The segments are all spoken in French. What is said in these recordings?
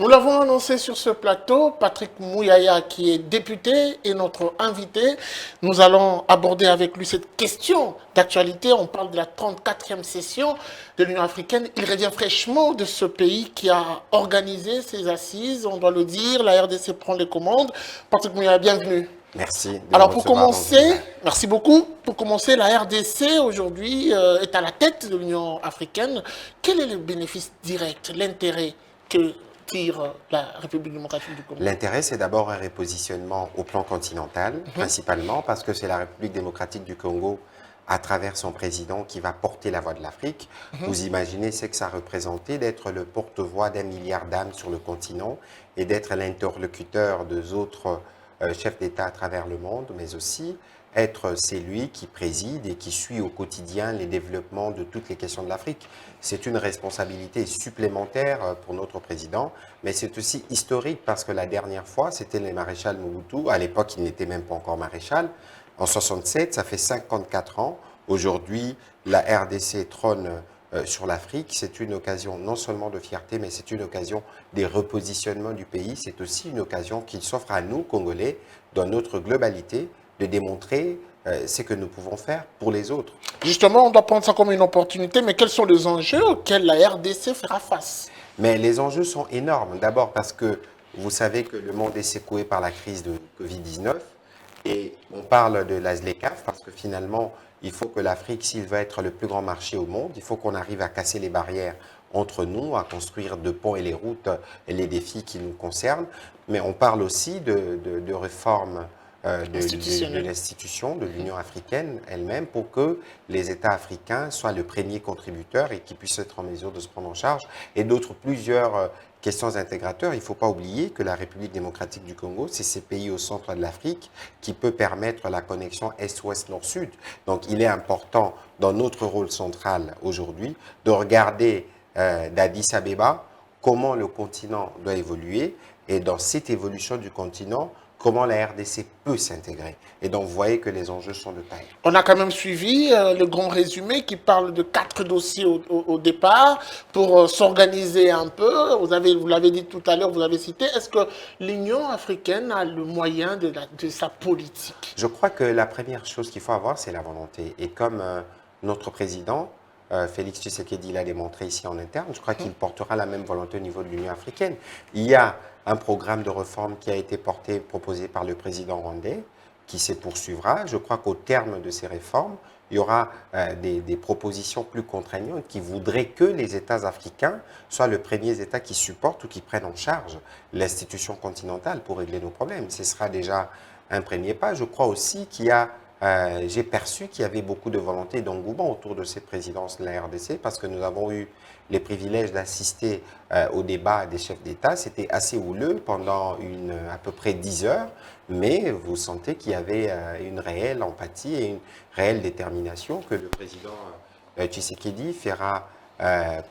Nous l'avons annoncé sur ce plateau, Patrick Mouyaya, qui est député, est notre invité. Nous allons aborder avec lui cette question d'actualité. On parle de la 34e session de l'Union africaine. Il revient fraîchement de ce pays qui a organisé ses assises, on doit le dire. La RDC prend les commandes. Patrick Mouyaya, bienvenue. Merci de Alors me pour recevoir commencer, merci beaucoup. Pour commencer, la RDC aujourd'hui est à la tête de l'Union africaine. Quel est le bénéfice direct, l'intérêt que tire la République démocratique du Congo? L'intérêt, c'est d'abord un repositionnement au plan continental, principalement parce que c'est la République démocratique du Congo, à travers son président, qui va porter la voix de l'Afrique. Vous imaginez ce que ça représentait d'être le porte-voix d'1 milliard d'âmes sur le continent et d'être l'interlocuteur des autres chefs d'État à travers le monde, mais aussi être celui qui préside et qui suit au quotidien les développements de toutes les questions de l'Afrique. C'est une responsabilité supplémentaire pour notre président, mais c'est aussi historique parce que la dernière fois, c'était le maréchal Mobutu. À l'époque, il n'était même pas encore maréchal. En 67, ça fait 54 ans. Aujourd'hui, la RDC trône sur l'Afrique. C'est une occasion non seulement de fierté, mais c'est une occasion des repositionnements du pays. C'est aussi une occasion qui s'offre à nous, Congolais, dans notre globalité, de démontrer ce que nous pouvons faire pour les autres. Justement, on doit prendre ça comme une opportunité, mais quels sont les enjeux auxquels la RDC fera face? Mais les enjeux sont énormes. D'abord parce que vous savez que le monde est secoué par la crise de Covid-19 et on parle de la ZLECAf parce que finalement, il faut que l'Afrique, s'il veut être le plus grand marché au monde, il faut qu'on arrive à casser les barrières entre nous, à construire de ponts et les routes et les défis qui nous concernent. Mais on parle aussi de réformes de l'institution, de l'Union africaine elle-même, pour que les États africains soient le premier contributeur et qu'ils puissent être en mesure de se prendre en charge. Et d'autres, plusieurs questions intégrateurs. Il ne faut pas oublier que la République démocratique du Congo, c'est ces pays au centre de l'Afrique qui peut permettre la connexion Est-Ouest, Nord-Sud. Donc il est important, dans notre rôle central aujourd'hui, de regarder d'Addis Abeba comment le continent doit évoluer et dans cette évolution du continent, comment la RDC peut s'intégrer. Et donc, vous voyez que les enjeux sont de taille. On a quand même suivi le grand résumé qui parle de 4 dossiers au départ pour s'organiser un peu. Vous l'avez dit tout à l'heure, vous l'avez cité. Est-ce que l'Union africaine a le moyen de sa politique? Je crois que la première chose qu'il faut avoir, c'est la volonté. Et comme notre président, Félix Tshisekedi l'a démontré ici en interne, je crois qu'il portera la même volonté au niveau de l'Union africaine. Il y a un programme de réforme qui a été proposé par le président rwandais, qui se poursuivra. Je crois qu'au terme de ces réformes, il y aura des propositions plus contraignantes qui voudraient que les États africains soient les premiers États qui supportent ou qui prennent en charge l'institution continentale pour régler nos problèmes. Ce sera déjà un premier pas. Je crois aussi qu'il y a j'ai perçu qu'il y avait beaucoup de volonté et d'engouement autour de cette présidence de la RDC parce que nous avons eu les privilèges d'assister au débat des chefs d'État. C'était assez houleux pendant à peu près 10 heures, mais vous sentez qu'il y avait une réelle empathie et une réelle détermination que le président Tshisekedi fera,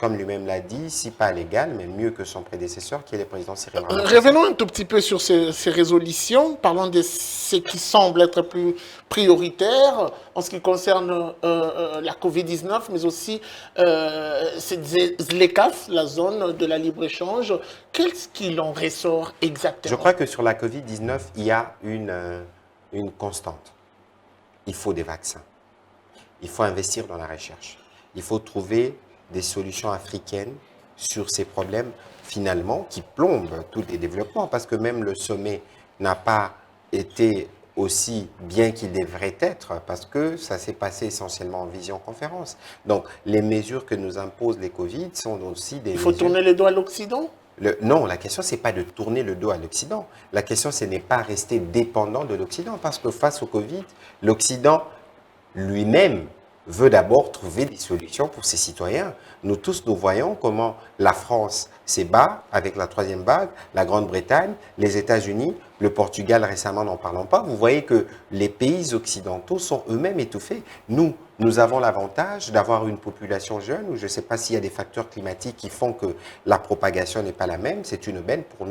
comme lui-même l'a dit, si pas à l'égal, mais mieux que son prédécesseur, qui est le président Cyril Ramaphosa. Revenons un tout petit peu sur ces résolutions, parlons de ce qui semble être plus prioritaire en ce qui concerne la Covid-19, mais aussi cette ZLECAf, la zone de la libre-échange. Qu'est-ce qu'il en ressort exactement? Je crois que sur la Covid-19, il y a une constante. Il faut des vaccins. Il faut investir dans la recherche. Il faut trouver des solutions africaines sur ces problèmes, finalement, qui plombent tous les développements, parce que même le sommet n'a pas été aussi bien qu'il devrait être, parce que ça s'est passé essentiellement en visioconférence. Donc, les mesures que nous imposent les Covid sont aussi des Il faut tourner les doigts à l'Occident? Non, la question, ce n'est pas de tourner le dos à l'Occident. La question, ce n'est pas rester dépendant de l'Occident, parce que face au Covid, l'Occident lui-même veut d'abord trouver des solutions pour ses citoyens. Nous tous, nous voyons comment la France s'ébat avec la troisième vague, la Grande-Bretagne, les États-Unis, le Portugal récemment, n'en parlons pas. Vous voyez que les pays occidentaux sont eux-mêmes étouffés. Nous avons l'avantage d'avoir une population jeune, où je ne sais pas s'il y a des facteurs climatiques qui font que la propagation n'est pas la même. C'est une aubaine pour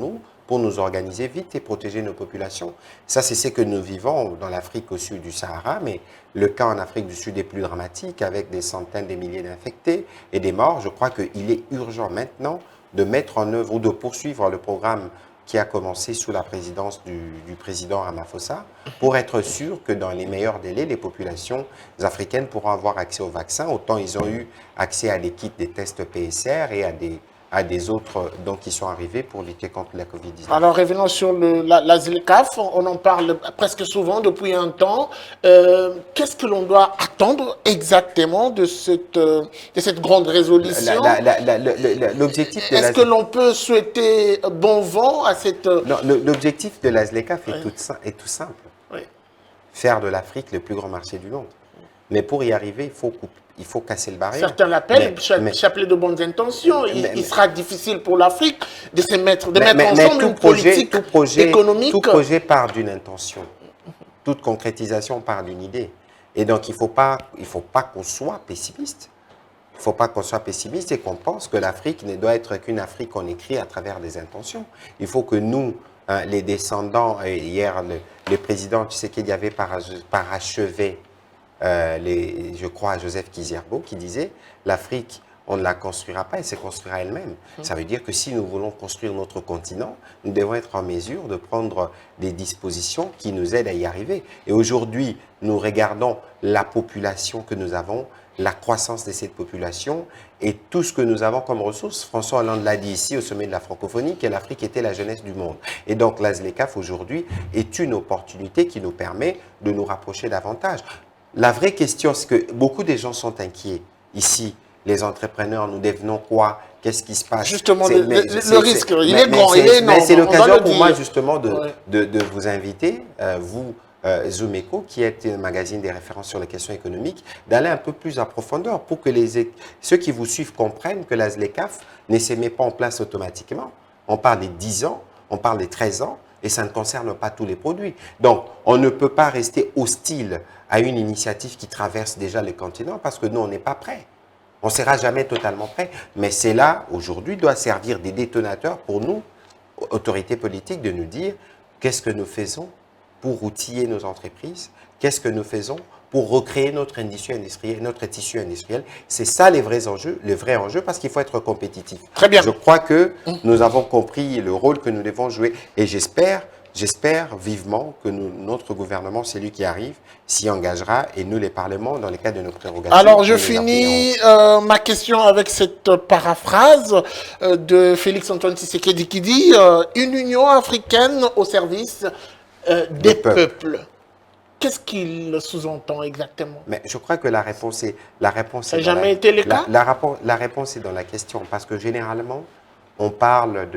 nous organiser vite et protéger nos populations. Ça, c'est ce que nous vivons dans l'Afrique au sud du Sahara, mais le cas en Afrique du Sud est plus dramatique, avec des centaines de milliers d'infectés et des morts. Je crois qu'il est urgent maintenant de mettre en œuvre ou de poursuivre le programme qui a commencé sous la présidence du président Ramaphosa, pour être sûr que dans les meilleurs délais, les populations africaines pourront avoir accès au vaccin. Autant ils ont eu accès à des kits des tests PSR et à des autres dons qui sont arrivés pour lutter contre la Covid-19. Alors revenons sur la ZLECAf, on en parle presque souvent depuis un temps. Qu'est-ce que l'on doit attendre exactement de cette grande résolution? L'objectif de Est-ce que l'on peut souhaiter bon vent à cette... Non, l'objectif de la ZLECAf est tout simple. Oui. Faire de l'Afrique le plus grand marché du monde. Mais pour y arriver, il faut casser le barrière. Certains l'appellent chapelet de bonnes intentions. Il sera difficile pour l'Afrique de se mettre ensemble une politique économique. Tout projet part d'une intention. Toute concrétisation part d'une idée. Et donc, il ne faut pas qu'on soit pessimiste. Il ne faut pas qu'on soit pessimiste et qu'on pense que l'Afrique ne doit être qu'une Afrique qu'on écrit à travers des intentions. Il faut que nous, les descendants, hier, le président Tshisekedi avait parachevé, je crois, à Joseph Kizerbo, qui disait « l'Afrique, on ne la construira pas, elle se construira elle-même ». Ça veut dire que si nous voulons construire notre continent, nous devons être en mesure de prendre des dispositions qui nous aident à y arriver. Et aujourd'hui, nous regardons la population que nous avons, la croissance de cette population et tout ce que nous avons comme ressources. François Hollande l'a dit ici au sommet de la francophonie, que l'Afrique était la jeunesse du monde. Et donc la ZLECAf aujourd'hui est une opportunité qui nous permet de nous rapprocher davantage. La vraie question, c'est que beaucoup de gens sont inquiets ici. Les entrepreneurs, nous devenons quoi? Qu'est-ce qui se passe? Justement, le risque, il est grand, il est énorme. C'est l'occasion pour moi justement de vous inviter, vous, Zoom Eco, qui est un magazine des références sur les questions économiques, d'aller un peu plus à profondeur pour que ceux qui vous suivent comprennent que la ZLECAf ne se met pas en place automatiquement. On parle des 10 ans, on parle des 13 ans, et ça ne concerne pas tous les produits. Donc, on ne peut pas rester hostile à une initiative qui traverse déjà le continent parce que nous, on n'est pas prêts. On ne sera jamais totalement prêt. Mais c'est là, aujourd'hui, doit servir des détonateurs pour nous, autorités politiques, de nous dire qu'est-ce que nous faisons pour outiller nos entreprises, qu'est-ce que nous faisons pour recréer notre tissu industriel. C'est ça les vrais enjeux, parce qu'il faut être compétitif. Très bien. Je crois que nous avons compris le rôle que nous devons jouer et j'espère vivement que notre gouvernement, c'est lui qui arrive, s'y engagera et nous, les parlements, dans le cadre de nos prérogatives. Alors, je finis ma question avec cette paraphrase de Félix-Antoine Tshisekedi qui dit une Union africaine au service des peuples. Qu'est-ce qu'il sous-entend exactement? Mais je crois que la réponse est... Ça n'a jamais été le cas? La réponse est dans la question, parce que généralement, on parle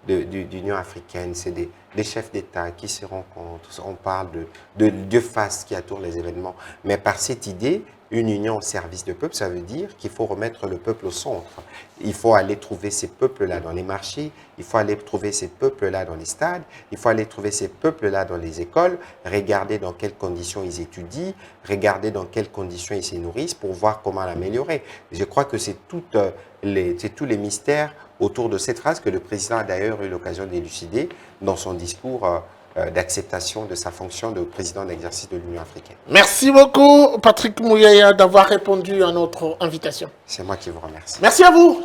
d'Union africaine, c'est des chefs d'État qui se rencontrent, on parle de deux faces qui entourent les événements. Mais par cette idée, une union au service du peuple, ça veut dire qu'il faut remettre le peuple au centre. Il faut aller trouver ces peuples-là dans les marchés, il faut aller trouver ces peuples-là dans les stades, il faut aller trouver ces peuples-là dans les écoles, regarder dans quelles conditions ils étudient, regarder dans quelles conditions ils se nourrissent pour voir comment l'améliorer. Je crois que c'est tous les mystères autour de cette phrase que le président a d'ailleurs eu l'occasion d'élucider dans son discours d'acceptation de sa fonction de président d'exercice de l'Union africaine. Merci beaucoup, Patrick Mouyaya, d'avoir répondu à notre invitation. C'est moi qui vous remercie. Merci à vous.